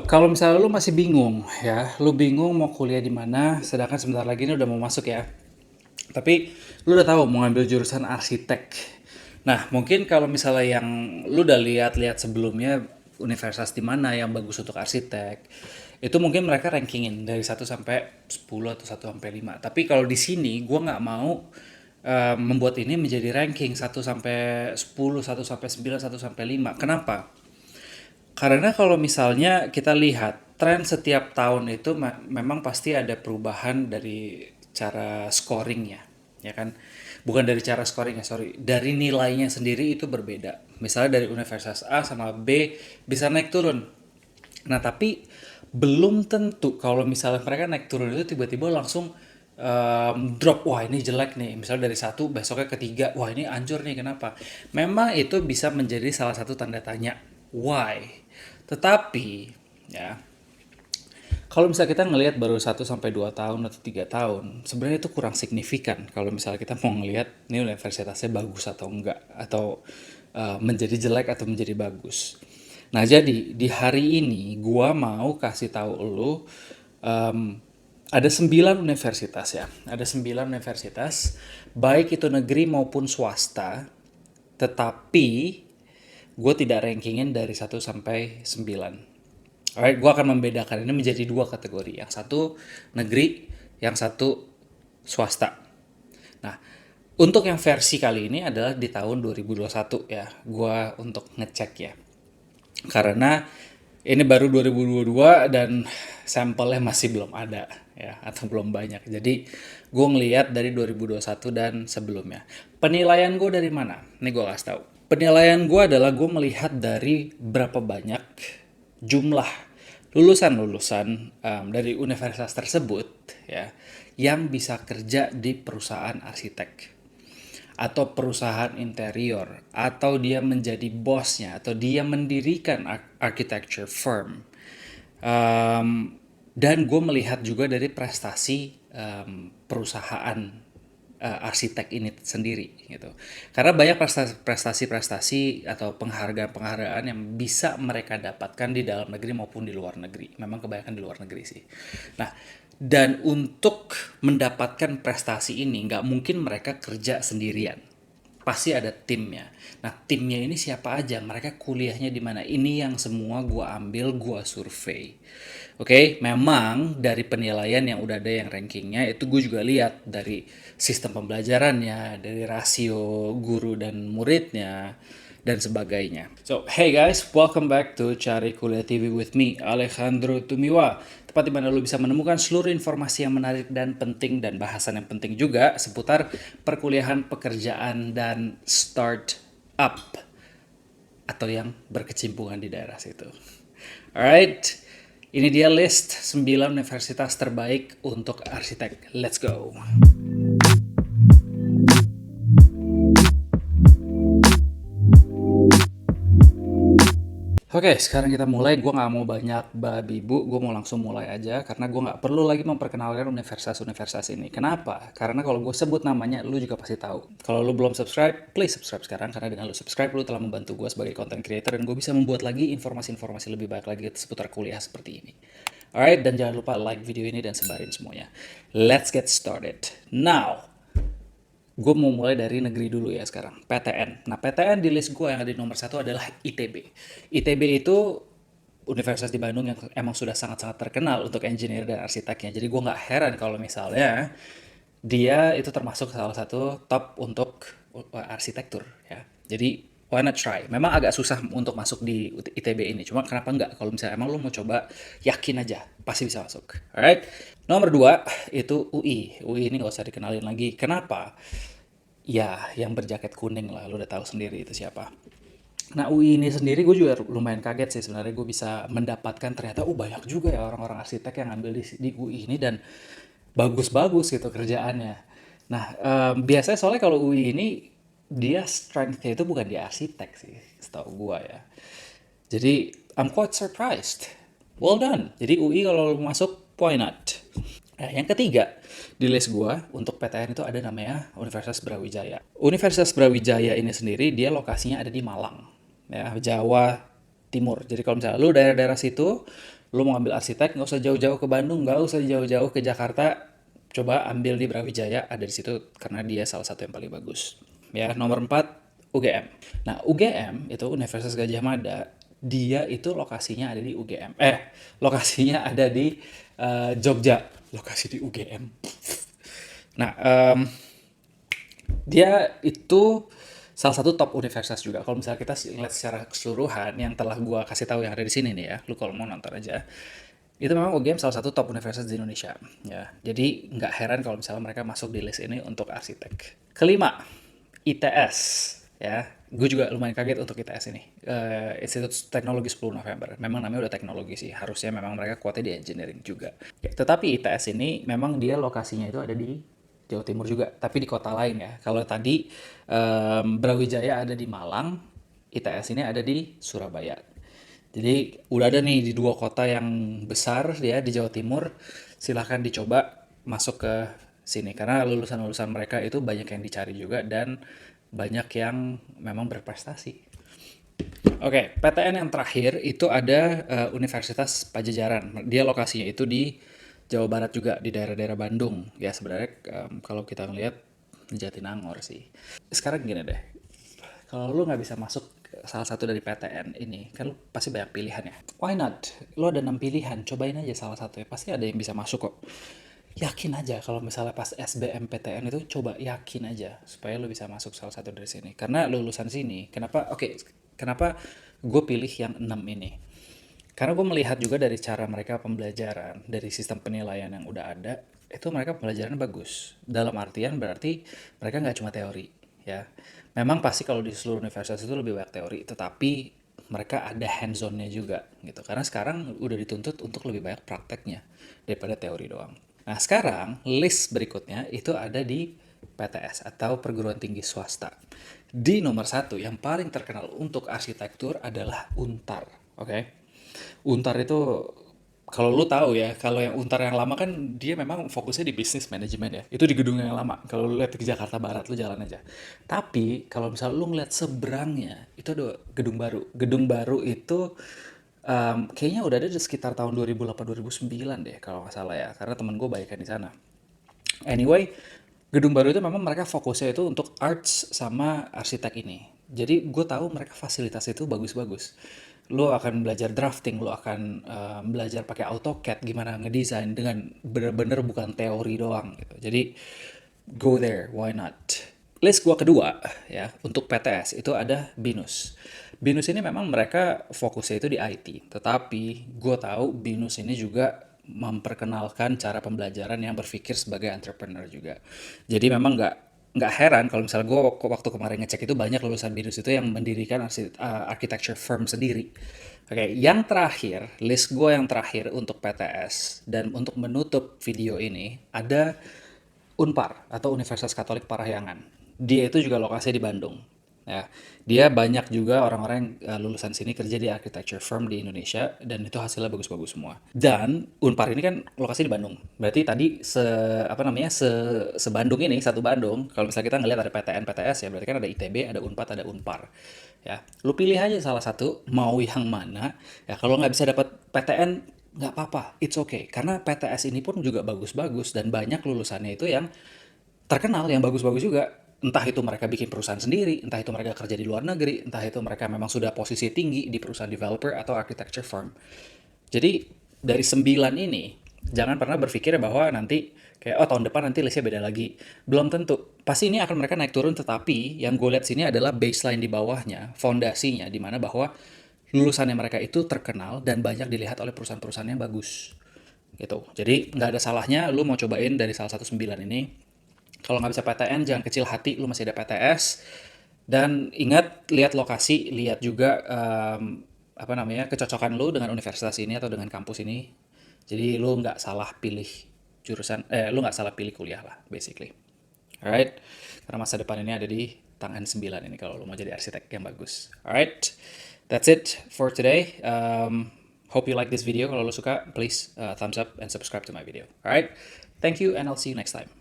Kalau misalnya lu masih bingung ya, lu bingung mau kuliah di mana, sedangkan sebentar lagi ini udah mau masuk ya. Tapi lu udah tahu mau ngambil jurusan arsitek. Nah, mungkin kalau misalnya yang lu udah lihat-lihat sebelumnya universitas di mana yang bagus untuk arsitek, itu mungkin mereka rankingin dari 1 sampai 10 atau 1 sampai 5. Tapi kalau di sini gua nggak mau membuat ini menjadi ranking 1 sampai 10, 1 sampai 9, 1 sampai 5. Kenapa? Karena kalau misalnya kita lihat tren setiap tahun itu memang pasti ada perubahan dari cara scoringnya, ya kan? Bukan dari cara scoringnya, sorry, dari nilainya sendiri itu berbeda. Misalnya dari Universitas A sama B bisa naik turun. Nah tapi belum tentu kalau misalnya mereka naik turun itu tiba-tiba langsung drop, wah ini jelek nih, misalnya dari satu besoknya ketiga, wah ini anjur nih, kenapa? Memang itu bisa menjadi salah satu tanda tanya why, tetapi ya kalau misalnya kita ngelihat baru 1 sampai 2 tahun atau 3 tahun, sebenarnya itu kurang signifikan kalau misalnya kita mau ngelihat ini universitasnya bagus atau enggak, atau menjadi jelek atau menjadi bagus. Nah, jadi di hari ini gua mau kasih tahu lu ada 9 universitas ya. Ada 9 universitas, baik itu negeri maupun swasta, tetapi gue tidak rankingin dari 1 sampai 9. Alright, gue akan membedakan ini menjadi dua kategori. Yang satu negeri, yang satu swasta. Nah, untuk yang versi kali ini adalah di tahun 2021 ya. Gue untuk ngecek ya. Karena ini baru 2022 dan sampelnya masih belum ada ya, atau belum banyak. Jadi gue ngeliat dari 2021 dan sebelumnya. Penilaian gue dari mana? Ini gue kasih tahu. Penilaian gue adalah gue melihat dari berapa banyak jumlah lulusan-lulusan dari universitas tersebut ya yang bisa kerja di perusahaan arsitek atau perusahaan interior, atau dia menjadi bosnya, atau dia mendirikan architecture firm. Dan gue melihat juga dari prestasi perusahaan arsitek ini sendiri gitu. Karena banyak prestasi-prestasi atau penghargaan-penghargaan yang bisa mereka dapatkan di dalam negeri maupun di luar negeri. Memang kebanyakan di luar negeri sih. Nah, dan untuk mendapatkan prestasi ini nggak mungkin mereka kerja sendirian, pasti ada timnya. Nah, timnya ini siapa aja? Mereka kuliahnya di mana? Ini yang semua gua ambil, gua survei. Oke, memang dari penilaian yang udah ada yang rankingnya itu gue juga lihat dari sistem pembelajarannya, dari rasio guru dan muridnya, dan sebagainya. So, hey guys, welcome back to Cari Kuliah TV with me, Alejandro Tumiwa. Tempat di mana lo bisa menemukan seluruh informasi yang menarik dan penting, dan bahasan yang penting juga seputar perkuliahan, pekerjaan, dan startup atau yang berkecimpungan di daerah situ. Alright, ini dia list 9 universitas terbaik untuk arsitek. Let's go. Oke, sekarang kita mulai. Gue nggak mau banyak babi bu, gue mau langsung mulai aja. Karena gue nggak perlu lagi memperkenalkan universitas-universitas ini. Kenapa? Karena kalau gue sebut namanya, lu juga pasti tahu. Kalau lu belum subscribe, please subscribe sekarang. Karena dengan lu subscribe, lu telah membantu gue sebagai content creator. Dan gue bisa membuat lagi informasi-informasi lebih baik lagi seputar kuliah seperti ini. Alright, dan jangan lupa like video ini dan sebarin semuanya. Let's get started. Now, gue mau mulai dari negeri dulu ya sekarang, PTN. Nah, PTN di list gue yang ada di nomor 1 adalah ITB. ITB itu universitas di Bandung yang emang sudah sangat-sangat terkenal untuk engineer dan arsiteknya. Jadi gue nggak heran kalau misalnya dia itu termasuk salah satu top untuk arsitektur ya. Jadi why not try? Memang agak susah untuk masuk di ITB ini. Cuma kenapa nggak? Kalau misalnya emang lo mau coba, yakin aja pasti bisa masuk. Alright. Nomor 2 itu UI. UI ini nggak usah dikenalin lagi. Kenapa? Ya, yang berjaket kuning lah, lo udah tahu sendiri itu siapa. Nah, UI ini sendiri gue juga lumayan kaget sih sebenarnya, gue bisa mendapatkan ternyata banyak juga ya orang-orang arsitek yang ngambil di UI ini, dan bagus-bagus gitu kerjaannya. Nah, biasanya soalnya kalau UI ini dia strength-nya itu bukan di arsitek sih, setahu gue ya. Jadi I'm quite surprised. Well done. Jadi UI kalau lu masuk, why not? Nah, yang ketiga di list gua untuk PTN itu ada namanya Universitas Brawijaya. Universitas Brawijaya ini sendiri dia lokasinya ada di Malang, ya, Jawa Timur. Jadi kalau misalnya lu daerah-daerah situ, lu mau ambil arsitek, nggak usah jauh-jauh ke Bandung, nggak usah jauh-jauh ke Jakarta, coba ambil di Brawijaya, ada di situ karena dia salah satu yang paling bagus. Ya, nomor 4, UGM. Nah, UGM itu Universitas Gadjah Mada, dia itu lokasinya ada di UGM. Lokasinya ada di Jogja. Lokasi di UGM. Nah, dia itu salah satu top universitas juga. Kalau misalnya kita lihat secara keseluruhan yang telah gua kasih tahu yang ada di sini nih ya, lu kalau mau nonton aja. Itu memang UGM salah satu top universitas di Indonesia. Ya, jadi nggak heran kalau misalnya mereka masuk di list ini untuk arsitek. Kelima, ITS. Ya, gue juga lumayan kaget untuk ITS ini. Institut Teknologi 10 November. Memang namanya udah teknologi sih. Harusnya memang mereka kuatnya di engineering juga. Ya, tetapi ITS ini memang dia lokasinya itu ada di Jawa Timur juga, tapi di kota lain ya. Kalau tadi Brawijaya ada di Malang, ITS ini ada di Surabaya. Jadi udah ada nih di dua kota yang besar ya di Jawa Timur. Silahkan dicoba masuk ke sini karena lulusan-lulusan mereka itu banyak yang dicari juga dan banyak yang memang berprestasi. Oke, PTN yang terakhir itu ada Universitas Pajajaran. Dia lokasinya itu di Jawa Barat juga, di daerah-daerah Bandung. Ya sebenarnya kalau kita ngelihat Jatinangor sih. Sekarang gini deh, kalau lu nggak bisa masuk salah satu dari PTN ini, kan lu pasti banyak pilihan ya. Why not? Lu ada 6 pilihan, cobain aja salah satu ya. Pasti ada yang bisa masuk kok. Yakin aja kalau misalnya pas SBMPTN itu coba yakin aja supaya lu bisa masuk salah satu dari sini. Karena lulusan sini, kenapa gue pilih yang 6 ini? Karena gue melihat juga dari cara mereka pembelajaran, dari sistem penilaian yang udah ada, itu mereka pembelajaran bagus. Dalam artian berarti mereka nggak cuma teori, ya. Memang pasti kalau di seluruh universitas itu lebih banyak teori, tetapi mereka ada hands-on-nya juga, gitu. Karena sekarang udah dituntut untuk lebih banyak prakteknya daripada teori doang. Nah, sekarang list berikutnya itu ada di PTS atau perguruan tinggi swasta. Di nomor satu yang paling terkenal untuk arsitektur adalah Untar, oke? Untar itu kalau lu tahu ya, kalau yang Untar yang lama kan dia memang fokusnya di bisnis manajemen ya. Itu di gedung yang lama. Kalau lu lihat di Jakarta Barat, lu jalan aja. Tapi kalau misalnya lu ngeliat seberangnya, itu ada gedung baru. Gedung baru itu kayaknya udah ada di sekitar tahun 2008-2009 deh kalau nggak salah ya. Karena temen gue banyak kan di sana. Anyway, gedung baru itu memang mereka fokusnya itu untuk arts sama arsitek ini. Jadi gue tahu mereka fasilitas itu bagus-bagus. Lo akan belajar drafting, lo akan belajar pakai AutoCAD gimana ngedesain dengan bener-bener bukan teori doang gitu. Jadi go there, why not? List gua kedua ya untuk PTS itu ada BINUS. BINUS ini memang mereka fokusnya itu di IT, tetapi gue tahu BINUS ini juga memperkenalkan cara pembelajaran yang berpikir sebagai entrepreneur juga. Jadi memang nggak heran kalau misalnya gue waktu kemarin ngecek itu banyak lulusan BINUS itu yang mendirikan architecture firm sendiri. Oke, yang terakhir, list gue yang terakhir untuk PTS dan untuk menutup video ini ada Unpar atau Universitas Katolik Parahyangan. Dia itu juga lokasinya di Bandung. Ya, dia banyak juga orang-orang yang lulusan sini kerja di architecture firm di Indonesia dan itu hasilnya bagus-bagus semua. Dan Unpar ini kan lokasi di Bandung. Berarti tadi se Bandung ini satu Bandung. Kalau misalnya kita ngelihat ada PTN, PTS ya berarti kan ada ITB, ada Unpad, ada Unpar. Ya, lu pilih aja salah satu mau yang mana. Ya kalau nggak bisa dapat PTN nggak apa-apa, it's okay. Karena PTS ini pun juga bagus-bagus dan banyak lulusannya itu yang terkenal, yang bagus-bagus juga. Entah itu mereka bikin perusahaan sendiri, entah itu mereka kerja di luar negeri, entah itu mereka memang sudah posisi tinggi di perusahaan developer atau architecture firm. Jadi dari 9 ini, jangan pernah berpikir bahwa nanti kayak tahun depan nanti listnya beda lagi. Belum tentu. Pasti ini akan mereka naik turun, tetapi yang gue lihat sini adalah baseline di bawahnya, fondasinya, di mana bahwa lulusannya mereka itu terkenal dan banyak dilihat oleh perusahaan-perusahaan yang bagus gitu. Jadi nggak ada salahnya lu mau cobain dari salah satu 9 ini. Kalau nggak bisa PTN, jangan kecil hati, lu masih ada PTS. Dan ingat, lihat lokasi, lihat juga kecocokan lu dengan universitas ini atau dengan kampus ini. Jadi lu nggak salah pilih lu nggak salah pilih kuliah lah, basically. Alright? Karena masa depan ini ada di tangan 9 ini kalau lu mau jadi arsitek yang bagus. Alright? That's it for today. Hope you like this video. Kalau lu suka, please thumbs up and subscribe to my video. Alright? Thank you and I'll see you next time.